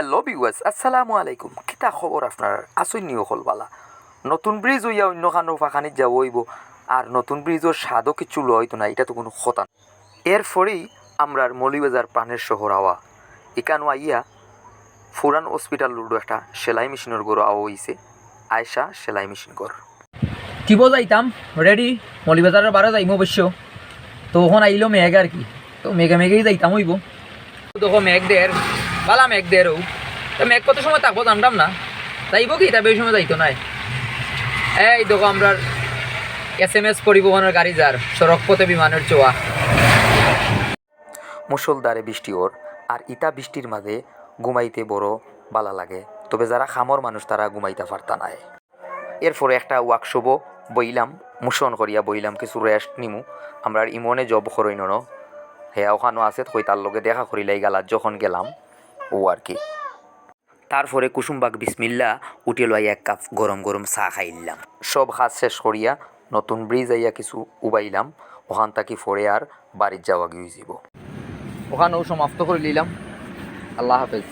Hello viewers, আসসালামু আলাইকুম। কিতা খবর আপনার? আসুন নিও হলবালা নতুন ব্রিজ হইয়া অন্য খানো ফাঁকানিত যাব হইব, আর নতুন ব্রিজের স্বাদও কিছু লইতো না, এটা তো কোনো কথা না। এরপরেই আমরার মৌলিবাজার প্রাণের শহর আওয়া এখানো আইয়া ফুরান হসপিটাল রোড একটা সেলাই মেশিনের গড় আওয়া হইছে, আয়সা সেলাই মেশিন গড় টিপো যাইতাম রেডি মলিবাজারের বারে যাইম অবশ্য। তো ওখান আইলো মেঘ আর কি, তো মেঘে মেঘেই যাইতাম হইব। দেখো মেঘ দের বালা মেঘ দেরও, তো মেঘ কত সময় থাকবো জানতাম না, যাইব কি তা বেশি সময় যাইতো নাই। এই দেখো আমরা SMS পরিবহনের গাড়ি যার সড়ক পথে বিমানের চোয়া। মুষলধারে বৃষ্টি ওর, আর ইটা বৃষ্টির মাঝে ঘুমাইতে বড় বালা লাগে, তবে যারা খামর মানুষ তারা ঘুমাইতে পারতা নাই। এরপরে একটা ওয়ার্কশপও বইলাম, মুশন করিয়া বইলাম কিছু রেস্ট নিমু। আমরা ইমনে জব করই ন হ্যাঁ ওখানো আছে, কই তার লগে দেখা করিলাই গালাত যখন গেলাম ও আর কি। তারপরে কুসুমবাগ বিসমিল্লা উঠে লই এক কাপ গরম গরম চা খাইলাম। সব কাজ শেষ করিয়া নতুন ব্রিজ আইয়া কিছু উবাইলাম, ওখান থাকি ফরে আর বাড়ির যাওয়া গিয়ে যাব। ওখানেও সমাপ্ত করে নিলাম। আল্লাহ হাফেজ।